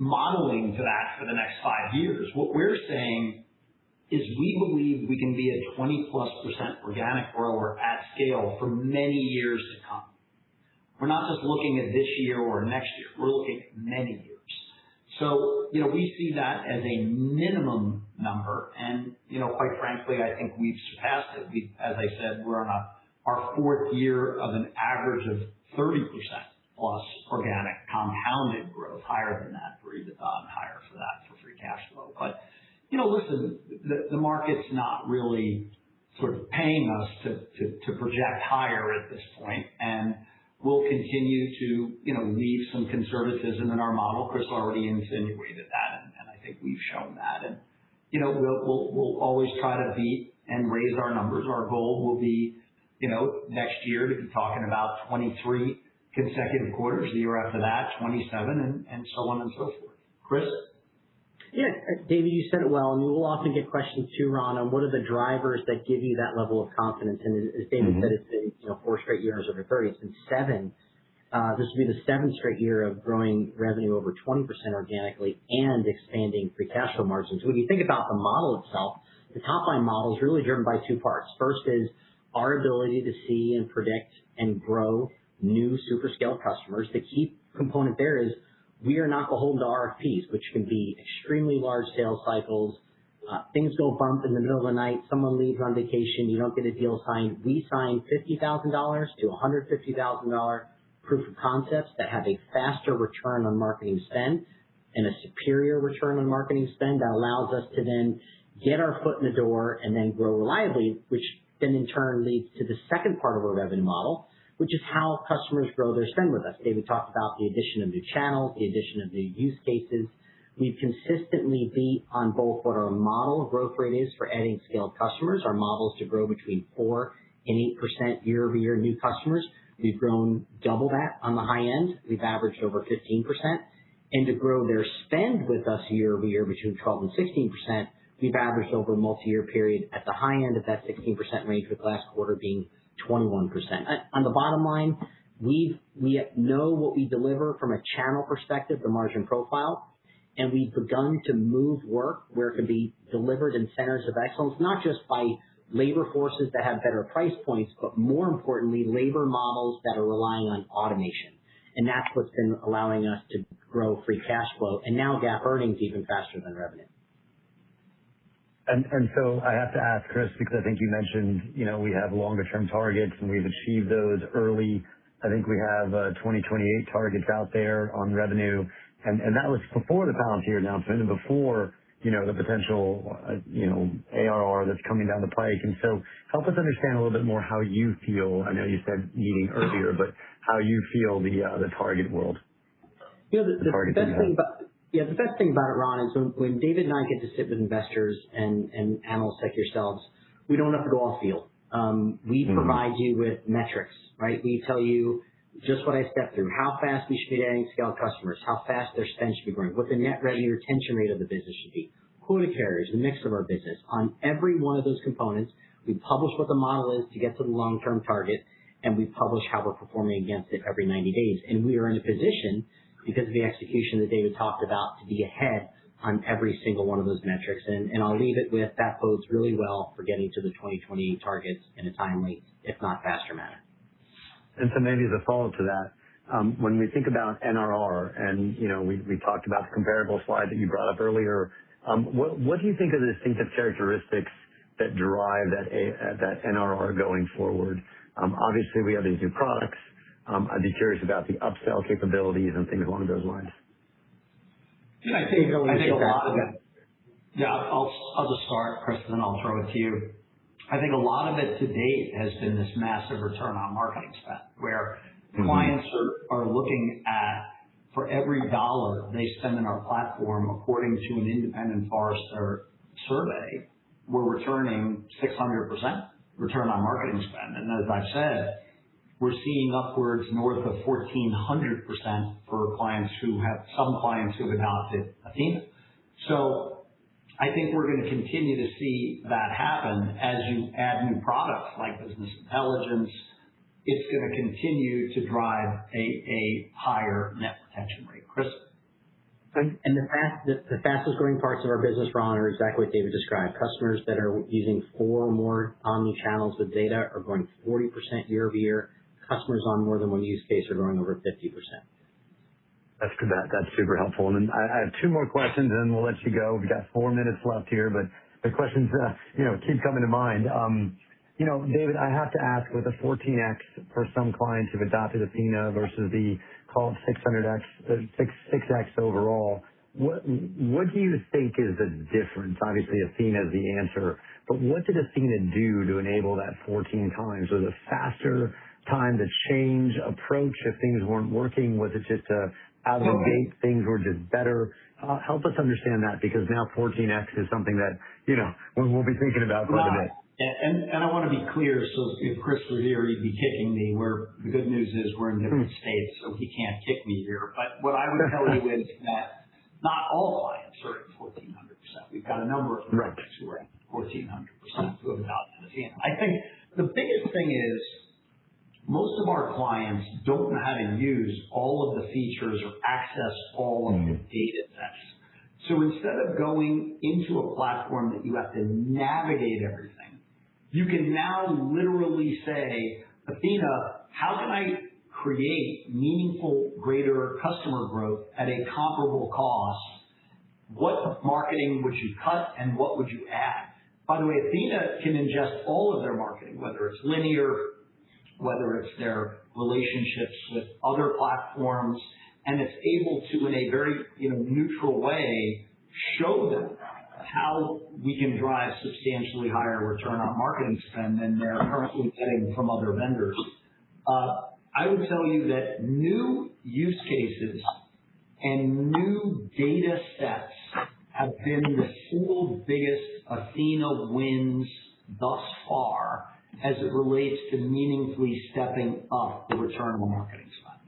modeling to that for the next 5 years. What we're saying is we believe we can be a 20+% organic grower at scale for many years to come. We're not just looking at this year or next year. We're looking at many years. So, we see that as a minimum number. And, quite frankly, I think we've surpassed it. As I said, we're on our fourth year of an average of 30% plus organic compounded growth, higher than that for EBITDA and higher for that for free cash flow. But, listen, the market's not really sort of paying us to project higher at this point, and we'll continue to, leave some conservatism in our model. Chris already insinuated that, and I think we've shown that. And, we'll always try to beat and raise our numbers. Our goal will be, next year to be talking about 23 consecutive quarters, the year after that, 27, and so on and so forth. Chris? Yeah, David, you said it well, and we will often get questions too, Ron, on what are the drivers that give you that level of confidence. And as David said, it's been 4 straight years over 30. It's been 7. This will be the 7th straight year of growing revenue over 20% organically and expanding free cash flow margins. When you think about the model itself, the top line model is really driven by 2 parts. First is our ability to see and predict and grow new super scale customers. The key component there is we are not beholden to RFPs, which can be extremely large sales cycles. Things go bump in the middle of the night. Someone leaves on vacation. You don't get a deal signed. We sign $50,000 to $150,000 proof of concepts that have a faster return on marketing spend and a superior return on marketing spend that allows us to then get our foot in the door and then grow reliably, which then in turn leads to the second part of our revenue model, which is how customers grow their spend with us. David talked about the addition of new channels, the addition of new use cases. We've consistently beat on both what our model growth rate is for adding scaled customers. Our model is to grow between 4 and 8% year-over-year new customers. We've grown double that on the high end. We've averaged over 15%. And to grow their spend with us year-over-year between 12 and 16%, we've averaged over a multi-year period at the high end of that 16% range, with last quarter being 21%. On the bottom line, we know what we deliver from a channel perspective, the margin profile, and we've begun to move work where it can be delivered in centers of excellence, not just by labor forces that have better price points, but more importantly, labor models that are relying on automation. And that's what's been allowing us to grow free cash flow and now GAAP earnings even faster than revenue. And so I have to ask, Chris, because I think you mentioned, we have longer term targets and we've achieved those early. I think we have 2028 targets out there on revenue. And that was before the Palantir announcement and before, the potential, ARR that's coming down the pike. And so help us understand a little bit more how you feel. I know you said meeting earlier, but how you feel the target world. The best thing Yeah, the best thing about it, Ron, is when David and I get to sit with investors and analysts like yourselves, we don't have to go off field. We provide you with metrics, right? We tell you just what I stepped through, how fast we should be adding scale customers, how fast their spend should be growing, what the net revenue retention rate of the business should be, quota carriers, the mix of our business. On every one of those components, we publish what the model is to get to the long-term target, and we publish how we're performing against it every 90 days. And we are in a position, because of the execution that David talked about, to be ahead on every single one of those metrics. And I'll leave it with that bodes really well for getting to the 2020 targets in a timely, if not faster manner. And so maybe as a follow-up to that, when we think about NRR, and we talked about the comparable slide that you brought up earlier, what do you think are the distinctive characteristics that drive that NRR going forward? Obviously, we have these new products. I'd be curious about the upsell capabilities and things along those lines. I think a lot of it. Yeah, I'll just start, Chris, and then I'll throw it to you. I think a lot of it to date has been this massive return on marketing spend, where clients are looking at, for every dollar they spend in our platform, according to an independent Forrester survey, we're returning 600% return on marketing spend. And as I've said, we're seeing upwards north of 1,400% for some clients who have adopted Athena. So I think we're going to continue to see that happen as you add new products like business intelligence. It's going to continue to drive a higher net retention rate. Chris? And the fastest growing parts of our business, Ron, are exactly what David described. Customers that are using 4 or more omni-channels with Zeta are growing 40% year over year. Customers on more than one use case are growing over 50%. That's good. That's super helpful. And then I have 2 more questions, and then we'll let you go. We've got 4 minutes left here, but the questions keep coming to mind. David, I have to ask, with a 14x for some clients who've adopted Athena versus the call it 6x overall, what do you think is the difference? Obviously, Athena is the answer, but what did Athena do to enable that 14 times? Was it faster time to change approach if things weren't working? Was it just out of the gate things were just better? Help us understand that, because now 14x is something that we'll be thinking about quite a bit. And I want to be clear, so if Chris were here, he'd be kicking me. The good news is we're in different states, so he can't kick me here. But what I would tell you is that not all clients are at 1,400%. We've got a number of clients who are at 1,400% who have adopted Athena. I think the biggest thing is most of our clients don't know how to use all of the features or access all of the data sets. So instead of going into a platform that you have to navigate everything, you can now literally say, Athena, how can I create meaningful, greater customer growth at a comparable cost? What marketing would you cut and what would you add? By the way, Athena can ingest all of their marketing, whether it's linear, whether it's their relationships with other platforms, and it's able to, in a very neutral way, show them how we can drive substantially higher return on marketing spend than they're currently getting from other vendors. I would tell you that new use cases and new data sets have been the single biggest Athena wins thus far as it relates to meaningfully stepping up the return on marketing spend.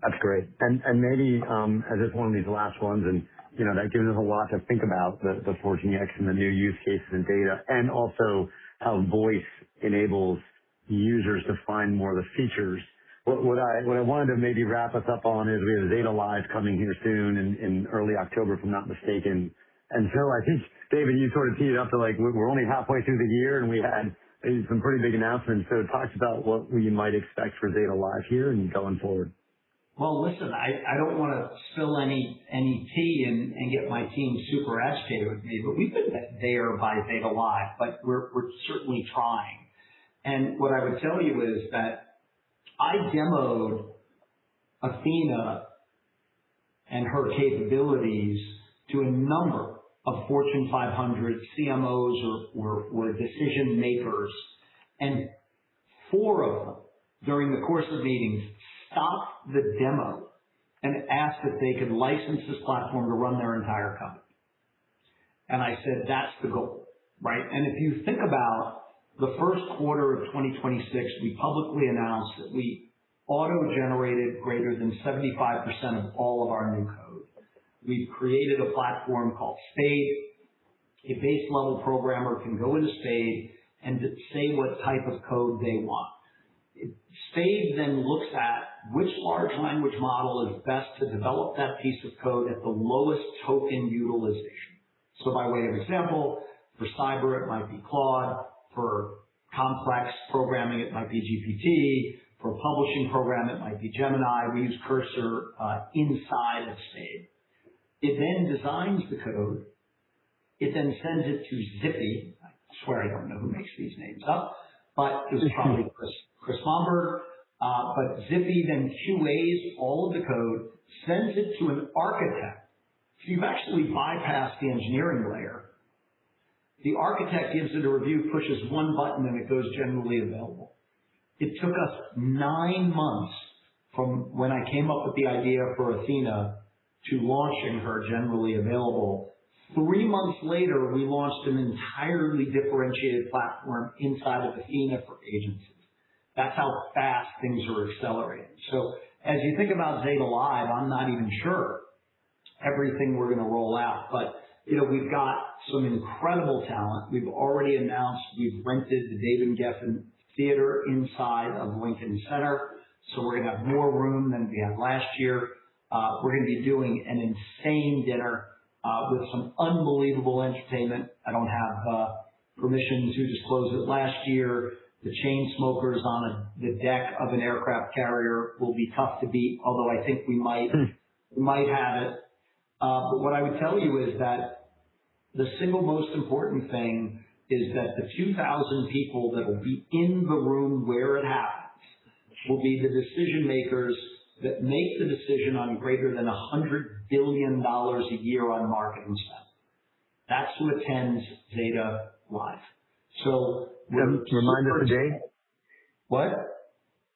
That's great. And maybe as it's one of these last ones, and that gives us a lot to think about, the 14x and the new use cases and data, and also how voice enables users to find more of the features. What I wanted to maybe wrap us up on is we have Zeta Live coming here soon in early October, if I'm not mistaken. And so I think, David, you sort of teed it up to we're only halfway through the year, and we had some pretty big announcements. So talk about what we might expect for Zeta Live here and going forward. Well, listen, I don't want to spill any tea and get my team super agitated with me, but we've been there by Zeta Live, but we're certainly trying. And what I would tell you is that I demoed Athena and her capabilities to a number of Fortune 500 CMOs or decision makers, and 4 of them during the course of meetings stopped the demo and asked if they could license this platform to run their entire company. And I said, that's the goal, right? And if you think about the first quarter of 2026, we publicly announced that we auto-generated greater than 75% of all of our new code. We've created a platform called Spade. A base level programmer can go into Spade and say what type of code they want. Spade then looks at which large language model is best to develop that piece of code at the lowest token utilization. So by way of example, for cyber, it might be Claude. For complex programming, it might be GPT. For publishing program, it might be Gemini. We use Cursor inside of Spade. It then designs the code. It then sends it to Zippy. I swear I don't know who makes these names up, but it was probably Chris Momberg. But Zippy then QAs all of the code, sends it to an architect. So you've actually bypassed the engineering layer. The architect gives it a review, pushes one button, and it goes generally available. It took us 9 months from when I came up with the idea for Athena to launching her generally available. 3 months later, we launched an entirely differentiated platform inside of Athena for agencies. That's how fast things are accelerating. So as you think about Zeta Live, I'm not even sure everything we're going to roll out, but we've got some incredible talent. We've already announced we've rented the David Geffen Theater inside of Lincoln Center, so we're going to have more room than we had last year. We're going to be doing an insane dinner with some unbelievable entertainment. I don't have permission to disclose it. Last year, the chain smokers on the deck of an aircraft carrier will be tough to beat, although I think we might have it. But what I would tell you is that the single most important thing is that the 2,000 people that will be in the room where it happens will be the decision makers that make the decision on greater than $100 billion a year on marketing spend. That's who attends Zeta Live. So remind us the date. What?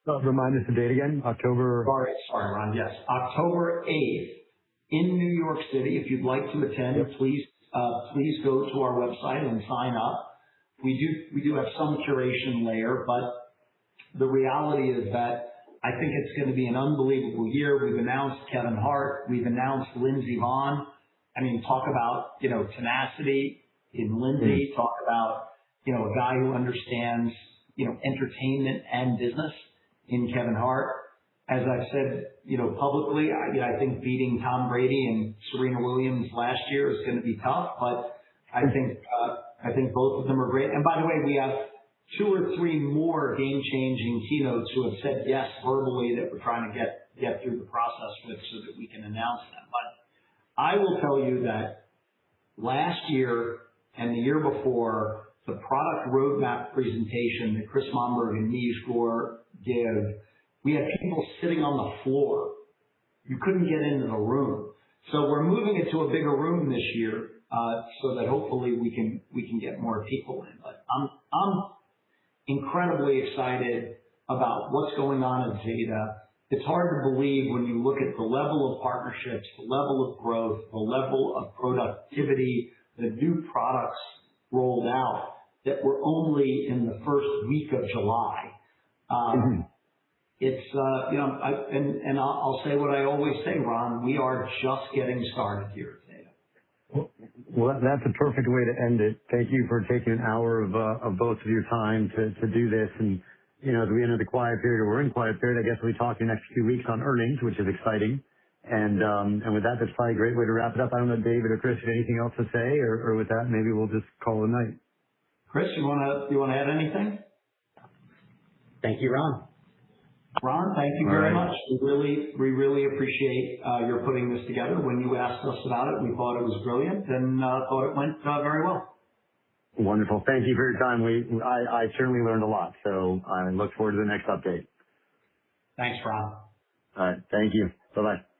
Remind us the date again. October. Sorry, Ron. Yes, October 8th in New York City. If you'd like to attend, please go to our website and sign up. We do have some curation layer, but the reality is that I think it's going to be an unbelievable year. We've announced Kevin Hart. We've announced Lindsey Vonn. I mean, talk about, tenacity in Lindsey. Talk about, a guy who understands, entertainment and business in Kevin Hart. As I've said, publicly, I think beating Tom Brady and Serena Williams last year is going to be tough, but I think both of them are great. And by the way, we have 2 or 3 more game-changing keynotes who have said yes verbally that we're trying to get through the process with so that we can announce them. But I will tell you that last year and the year before, the product roadmap presentation that Chris Momberg and Neej Gore give, we had people sitting on the floor. You couldn't get into the room. So we're moving it to a bigger room this year, so that hopefully we can get more people in. But I'm incredibly excited about what's going on at Zeta. It's hard to believe when you look at the level of partnerships, the level of growth, the level of productivity, the new products rolled out, that we're only in the first week of July. It's, I'll say what I always say, Ron, we are just getting started here at Zeta. Well, that's a perfect way to end it. Thank you for taking an hour of both of your time to do this. And, as we enter the quiet period, or we're in quiet period, I guess we'll talk the next few weeks on earnings, which is exciting. And with that, that's probably a great way to wrap it up. I don't know, David or Chris, anything else to say, or with that, maybe we'll just call it a night. Chris, you want to add anything? Thank you, Ron. Ron, thank you very much. We really appreciate your putting this together. When you asked us about it, we thought it was brilliant and thought it went very well. Wonderful. Thank you for your time. I certainly learned a lot, so I look forward to the next update. Thanks, Ron. All right. Thank you. Bye-bye.